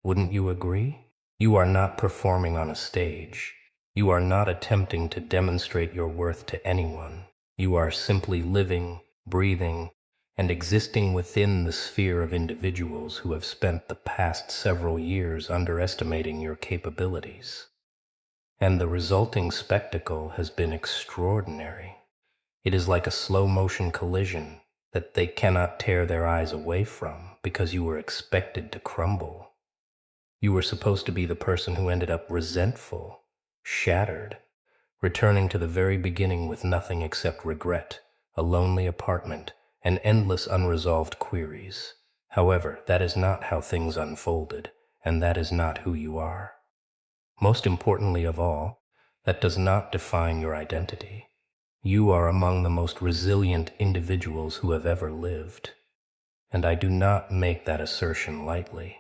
Wouldn't you agree? You are not performing on a stage. You are not attempting to demonstrate your worth to anyone. You are simply living, breathing, and existing within the sphere of individuals who have spent the past several years underestimating your capabilities. And the resulting spectacle has been extraordinary. It is like a slow-motion collision that they cannot tear their eyes away from because you were expected to crumble. You were supposed to be the person who ended up resentful, shattered, returning to the very beginning with nothing except regret, a lonely apartment, and endless unresolved queries. However, that is not how things unfolded, and that is not who you are. Most importantly of all, that does not define your identity. You are among the most resilient individuals who have ever lived. And I do not make that assertion lightly.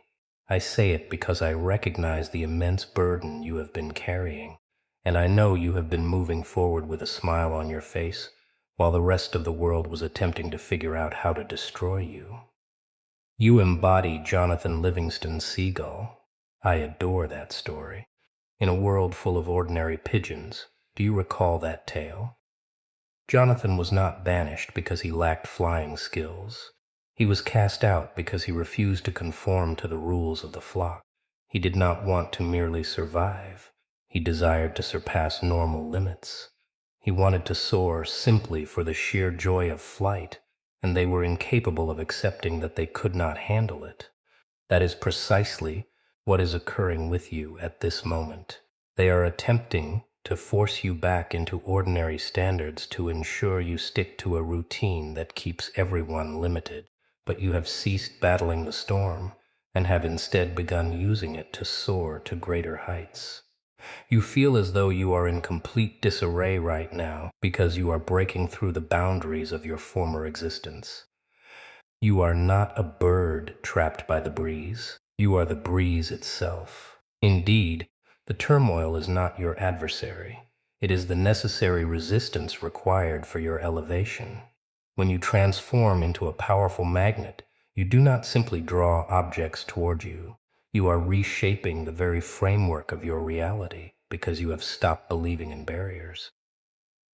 I say it because I recognize the immense burden you have been carrying, and I know you have been moving forward with a smile on your face while the rest of the world was attempting to figure out how to destroy you. You embody Jonathan Livingston Seagull. I adore that story. In a world full of ordinary pigeons, do you recall that tale? Jonathan was not banished because he lacked flying skills. He was cast out because he refused to conform to the rules of the flock. He did not want to merely survive. He desired to surpass normal limits. He wanted to soar simply for the sheer joy of flight, and they were incapable of accepting that they could not handle it. That is precisely what is occurring with you at this moment. They are attempting to force you back into ordinary standards to ensure you stick to a routine that keeps everyone limited, but you have ceased battling the storm and have instead begun using it to soar to greater heights. You feel as though you are in complete disarray right now because you are breaking through the boundaries of your former existence. You are not a bird trapped by the breeze. You are the breeze itself. Indeed, the turmoil is not your adversary. It is the necessary resistance required for your elevation. When you transform into a powerful magnet, you do not simply draw objects toward you. You are reshaping the very framework of your reality because you have stopped believing in barriers.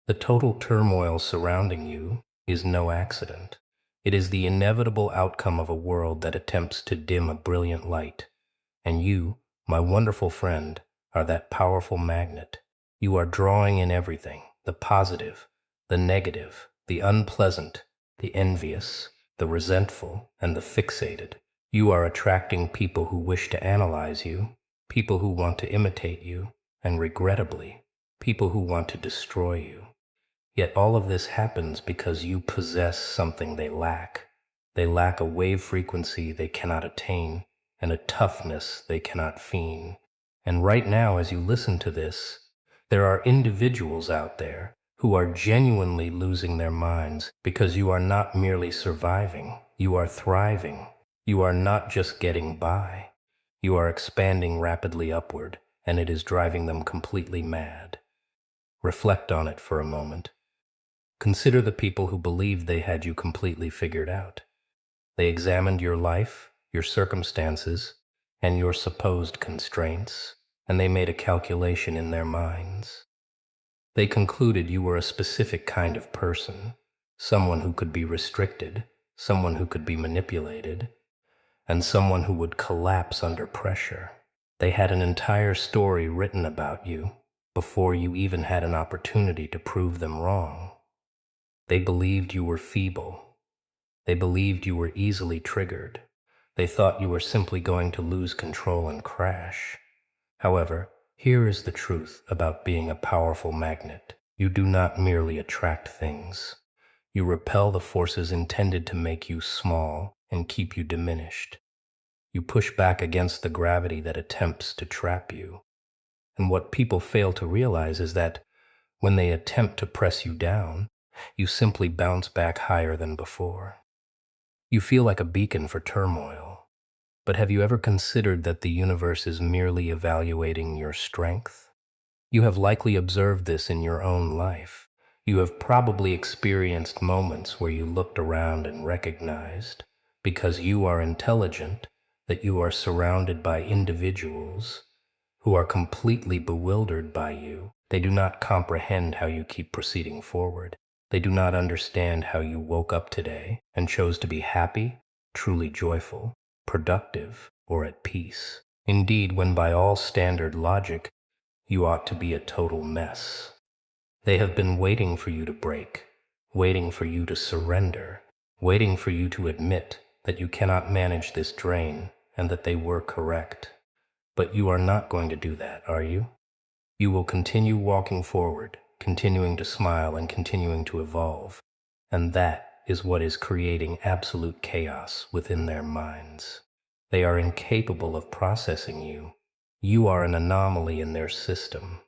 The total turmoil surrounding you is no accident. It is the inevitable outcome of a world that attempts to dim a brilliant light. And you, my wonderful friend, are that powerful magnet. You are drawing in everything, the positive, the negative, the unpleasant, the envious, the resentful, and the fixated. You are attracting people who wish to analyze you, people who want to imitate you, and regrettably, people who want to destroy you. Yet all of this happens because you possess something they lack. They lack a wave frequency they cannot attain and a toughness they cannot feign. And right now, as you listen to this, there are individuals out there who are genuinely losing their minds because you are not merely surviving, you are thriving. You are not just getting by. You are expanding rapidly upward, and it is driving them completely mad. Reflect on it for a moment. Consider the people who believed they had you completely figured out. They examined your life, your circumstances, and your supposed constraints, and they made a calculation in their minds. They concluded you were a specific kind of person, someone who could be restricted, someone who could be manipulated, and someone who would collapse under pressure. They had an entire story written about you before you even had an opportunity to prove them wrong. They believed you were feeble. They believed you were easily triggered. They thought you were simply going to lose control and crash. However, here is the truth about being a powerful magnet. You do not merely attract things. You repel the forces intended to make you small and keep you diminished. You push back against the gravity that attempts to trap you. And what people fail to realize is that when they attempt to press you down, you simply bounce back higher than before. You feel like a beacon for turmoil. But have you ever considered that the universe is merely evaluating your strength? You have likely observed this in your own life. You have probably experienced moments where you looked around and recognized, because you are intelligent, that you are surrounded by individuals who are completely bewildered by you. They do not comprehend how you keep proceeding forward. They do not understand how you woke up today and chose to be happy, truly joyful, productive, or at peace. Indeed, when by all standard logic, you ought to be a total mess. They have been waiting for you to break, waiting for you to surrender, waiting for you to admit that you cannot manage this drain and that they were correct. But you are not going to do that, are you? You will continue walking forward, continuing to smile and continuing to evolve. And that is what is creating absolute chaos within their minds. They are incapable of processing you. You are an anomaly in their system.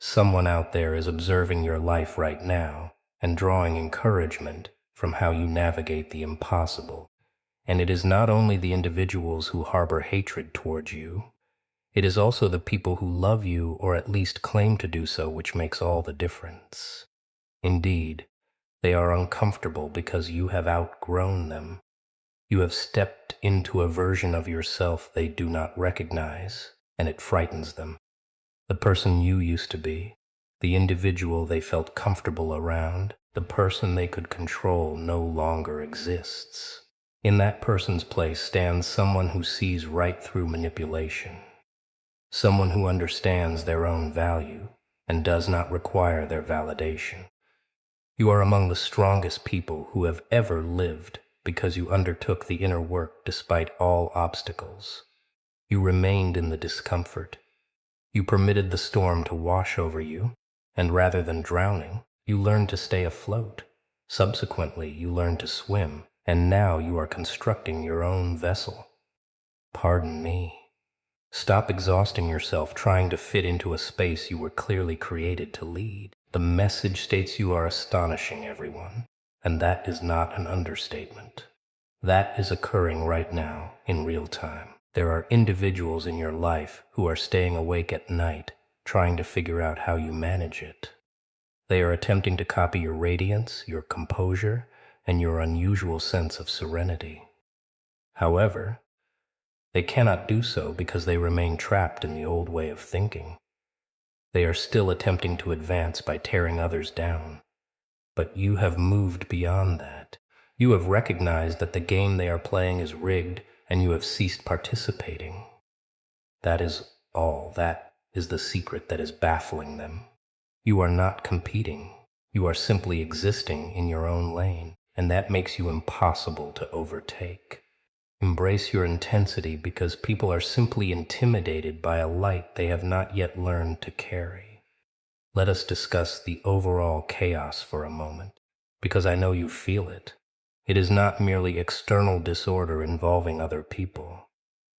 Someone out there is observing your life right now and drawing encouragement from how you navigate the impossible. And it is not only the individuals who harbor hatred towards you, it is also the people who love you or at least claim to do so which makes all the difference. Indeed, they are uncomfortable because you have outgrown them. You have stepped into a version of yourself they do not recognize, and it frightens them. The person you used to be, the individual they felt comfortable around, the person they could control no longer exists. In that person's place stands someone who sees right through manipulation, someone who understands their own value and does not require their validation. You are among the strongest people who have ever lived because you undertook the inner work despite all obstacles. You remained in the discomfort. You permitted the storm to wash over you, and rather than drowning, you learned to stay afloat. Subsequently, you learned to swim, and now you are constructing your own vessel. Pardon me. Stop exhausting yourself trying to fit into a space you were clearly created to lead. The message states you are astonishing everyone, and that is not an understatement. That is occurring right now in real time. There are individuals in your life who are staying awake at night, trying to figure out how you manage it. They are attempting to copy your radiance, your composure, and your unusual sense of serenity. However, they cannot do so because they remain trapped in the old way of thinking. They are still attempting to advance by tearing others down. But you have moved beyond that. You have recognized that the game they are playing is rigged, and you have ceased participating. That is all. That is the secret that is baffling them. You are not competing. You are simply existing in your own lane, and that makes you impossible to overtake. Embrace your intensity because people are simply intimidated by a light they have not yet learned to carry. Let us discuss the overall chaos for a moment, because I know you feel it. It is not merely external disorder involving other people.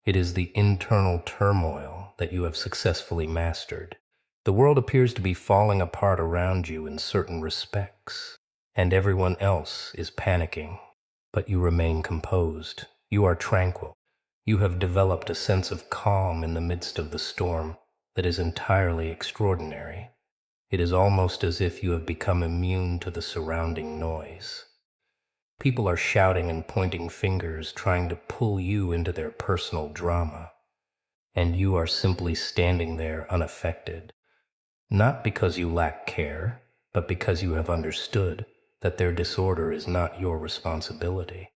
It is the internal turmoil that you have successfully mastered. The world appears to be falling apart around you in certain respects, and everyone else is panicking. But you remain composed. You are tranquil. You have developed a sense of calm in the midst of the storm that is entirely extraordinary. It is almost as if you have become immune to the surrounding noise. People are shouting and pointing fingers, trying to pull you into their personal drama, and you are simply standing there unaffected, not because you lack care, but because you have understood that their disorder is not your responsibility.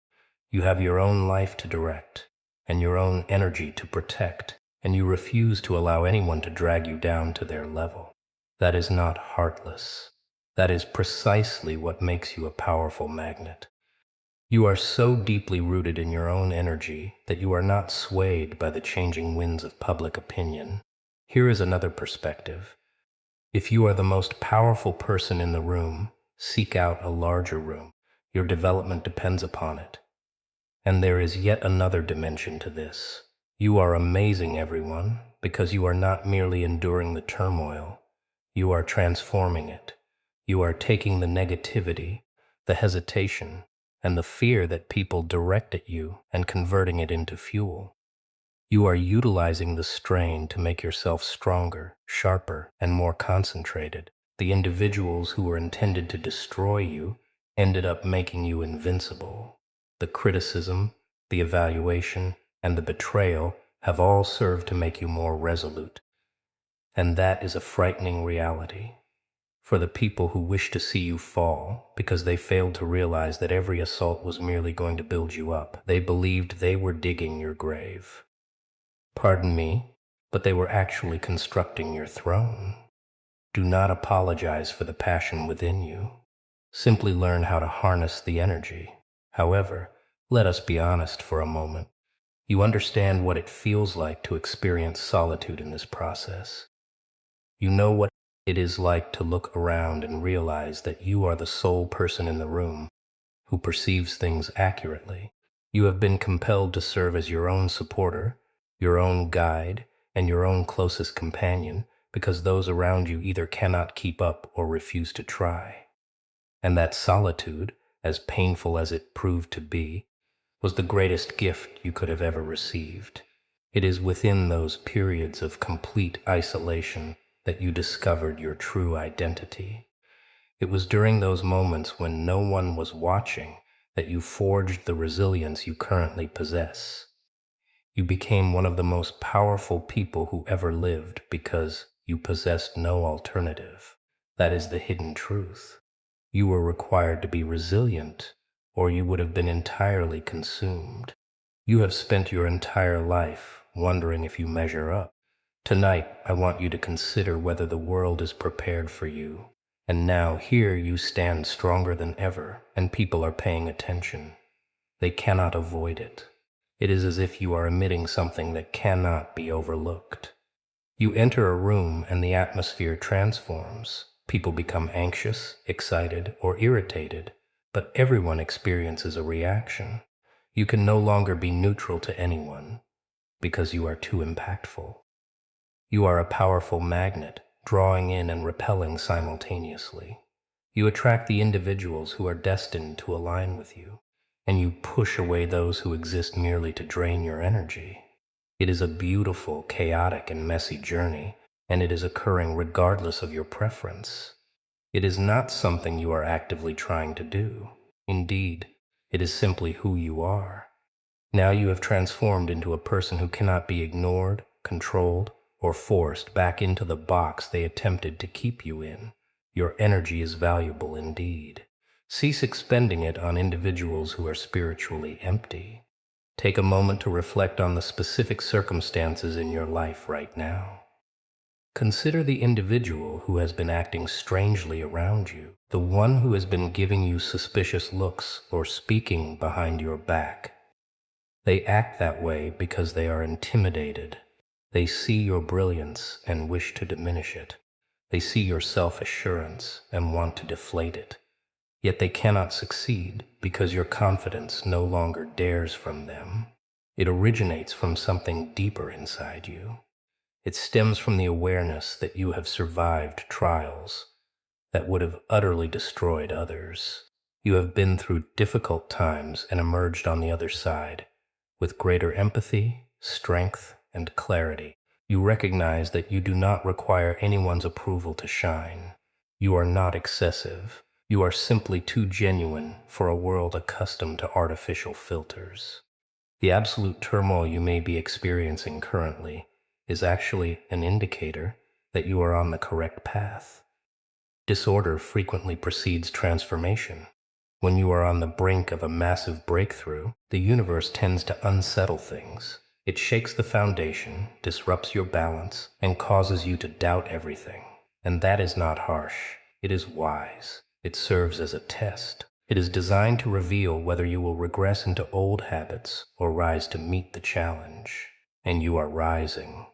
You have your own life to direct, and your own energy to protect, and you refuse to allow anyone to drag you down to their level. That is not heartless. That is precisely what makes you a powerful magnet. You are so deeply rooted in your own energy that you are not swayed by the changing winds of public opinion. Here is another perspective. If you are the most powerful person in the room, seek out a larger room. Your development depends upon it. And there is yet another dimension to this. You are amazing, everyone, because you are not merely enduring the turmoil. You are transforming it. You are taking the negativity, the hesitation, and the fear that people direct at you and converting it into fuel. You are utilizing the strain to make yourself stronger, sharper, and more concentrated. The individuals who were intended to destroy you ended up making you invincible. The criticism, the evaluation, and the betrayal have all served to make you more resolute. And that is a frightening reality for the people who wish to see you fall because they failed to realize that every assault was merely going to build you up. They believed they were digging your grave. Pardon me, but they were actually constructing your throne. Do not apologize for the passion within you. Simply learn how to harness the energy. However, let us be honest for a moment. You understand what it feels like to experience solitude in this process. You know what it is like to look around and realize that you are the sole person in the room who perceives things accurately. You have been compelled to serve as your own supporter, your own guide, and your own closest companion because those around you either cannot keep up or refuse to try. And that solitude, as painful as it proved to be, was the greatest gift you could have ever received. It is within those periods of complete isolation that you discovered your true identity. It was during those moments when no one was watching that you forged the resilience you currently possess. You became one of the most powerful people who ever lived because you possessed no alternative. That is the hidden truth. You were required to be resilient, or you would have been entirely consumed. You have spent your entire life wondering if you measure up. Tonight, I want you to consider whether the world is prepared for you. And now here you stand stronger than ever, and people are paying attention. They cannot avoid it. It is as if you are emitting something that cannot be overlooked. You enter a room and the atmosphere transforms. People become anxious, excited, or irritated, but everyone experiences a reaction. You can no longer be neutral to anyone because you are too impactful. You are a powerful magnet, drawing in and repelling simultaneously. You attract the individuals who are destined to align with you, and you push away those who exist merely to drain your energy. It is a beautiful, chaotic, and messy journey, and it is occurring regardless of your preference. It is not something you are actively trying to do. Indeed, it is simply who you are. Now you have transformed into a person who cannot be ignored, controlled, or forced back into the box they attempted to keep you in. Your energy is valuable indeed. Cease expending it on individuals who are spiritually empty. Take a moment to reflect on the specific circumstances in your life right now. Consider the individual who has been acting strangely around you, the one who has been giving you suspicious looks or speaking behind your back. They act that way because they are intimidated. They see your brilliance and wish to diminish it. They see your self-assurance and want to deflate it. Yet they cannot succeed because your confidence no longer dares from them. It originates from something deeper inside you. It stems from the awareness that you have survived trials that would have utterly destroyed others. You have been through difficult times and emerged on the other side with greater empathy, strength, and clarity. You recognize that you do not require anyone's approval to shine. You are not excessive. You are simply too genuine for a world accustomed to artificial filters. The absolute turmoil you may be experiencing currently is actually an indicator that you are on the correct path. Disorder frequently precedes transformation. When you are on the brink of a massive breakthrough, the universe tends to unsettle things. It shakes the foundation, disrupts your balance, and causes you to doubt everything. And that is not harsh. It is wise. It serves as a test. It is designed to reveal whether you will regress into old habits or rise to meet the challenge. And you are rising.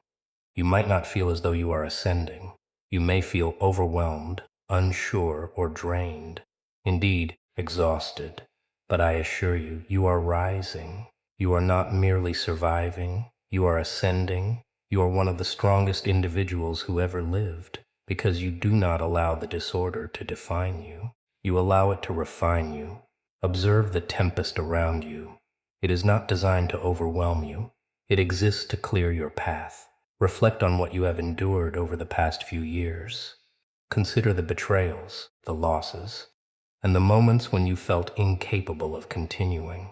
You might not feel as though you are ascending. You may feel overwhelmed, unsure, or drained. Indeed, exhausted. But I assure you, you are rising. You are not merely surviving. You are ascending. You are one of the strongest individuals who ever lived, because you do not allow the disorder to define you. You allow it to refine you. Observe the tempest around you. It is not designed to overwhelm you. It exists to clear your path. Reflect on what you have endured over the past few years. Consider the betrayals, the losses, and the moments when you felt incapable of continuing.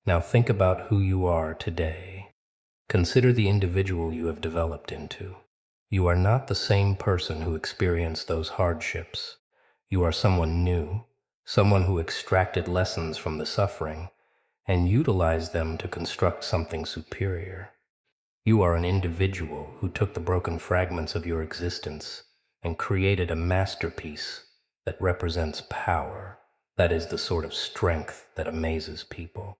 Now think about who you are today. Consider the individual you have developed into. You are not the same person who experienced those hardships. You are someone new, someone who extracted lessons from the suffering and utilized them to construct something superior. You are an individual who took the broken fragments of your existence and created a masterpiece that represents power. That is the sort of strength that amazes people.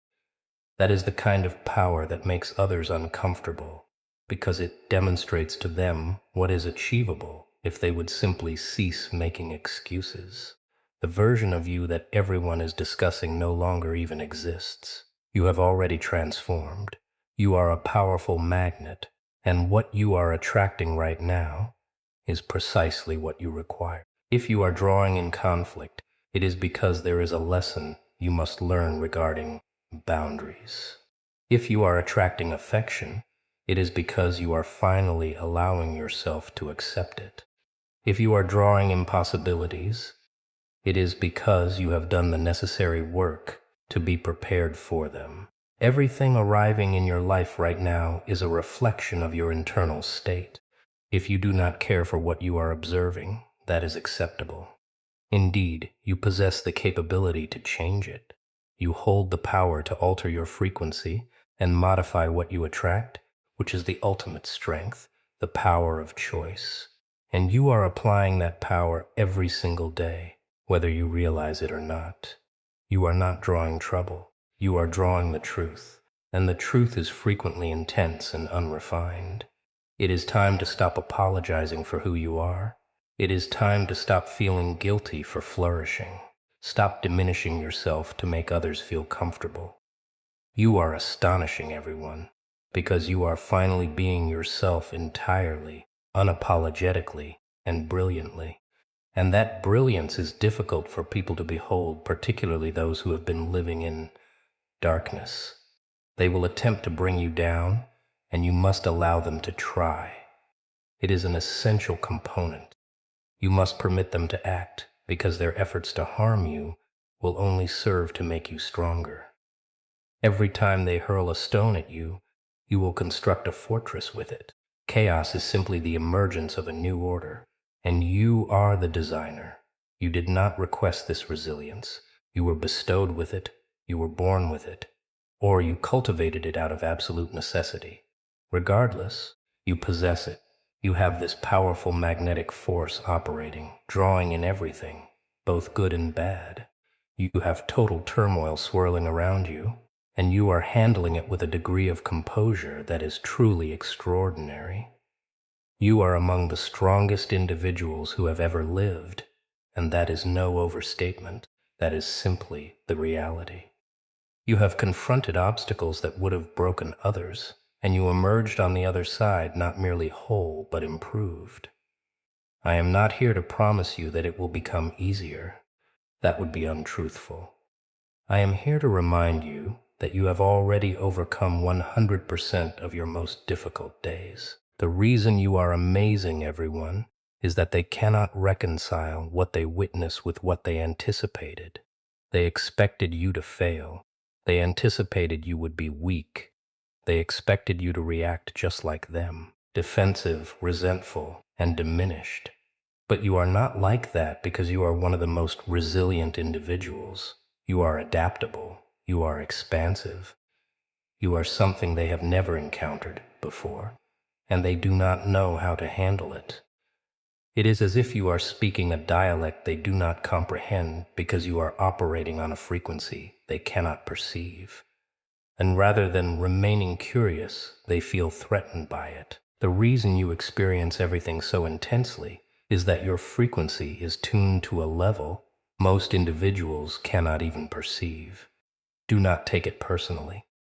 That is the kind of power that makes others uncomfortable because it demonstrates to them what is achievable if they would simply cease making excuses. The version of you that everyone is discussing no longer even exists. You have already transformed. You are a powerful magnet, and what you are attracting right now is precisely what you require. If you are drawing in conflict, it is because there is a lesson you must learn regarding boundaries. If you are attracting affection, it is because you are finally allowing yourself to accept it. If you are drawing impossibilities, it is because you have done the necessary work to be prepared for them. Everything arriving in your life right now is a reflection of your internal state. If you do not care for what you are observing, that is acceptable. Indeed, you possess the capability to change it. You hold the power to alter your frequency and modify what you attract, which is the ultimate strength, the power of choice. And you are applying that power every single day, whether you realize it or not. You are not drawing trouble. You are drawing the truth, and the truth is frequently intense and unrefined. It is time to stop apologizing for who you are. It is time to stop feeling guilty for flourishing. Stop diminishing yourself to make others feel comfortable. You are astonishing everyone, because you are finally being yourself entirely, unapologetically, and brilliantly. And that brilliance is difficult for people to behold, particularly those who have been living in darkness. They will attempt to bring you down, and you must allow them to try. It is an essential component. You must permit them to act, because their efforts to harm you will only serve to make you stronger. Every time they hurl a stone at you, you will construct a fortress with it. Chaos is simply the emergence of a new order, and you are the designer. You did not request this resilience. You were bestowed with it, you were born with it, or you cultivated it out of absolute necessity. Regardless, you possess it. You have this powerful magnetic force operating, drawing in everything, both good and bad. You have total turmoil swirling around you, and you are handling it with a degree of composure that is truly extraordinary. You are among the strongest individuals who have ever lived, and that is no overstatement. That is simply the reality. You have confronted obstacles that would have broken others, and you emerged on the other side not merely whole, but improved. I am not here to promise you that it will become easier. That would be untruthful. I am here to remind you that you have already overcome 100% of your most difficult days. The reason you are amazing, everyone, is that they cannot reconcile what they witness with what they anticipated. They expected you to fail. They anticipated you would be weak. They expected you to react just like them, defensive, resentful, and diminished. But you are not like that because you are one of the most resilient individuals. You are adaptable. You are expansive. You are something they have never encountered before, and they do not know how to handle it. It is as if you are speaking a dialect they do not comprehend because you are operating on a frequency they cannot perceive. And rather than remaining curious, they feel threatened by it. The reason you experience everything so intensely is that your frequency is tuned to a level most individuals cannot even perceive. Do not take it personally.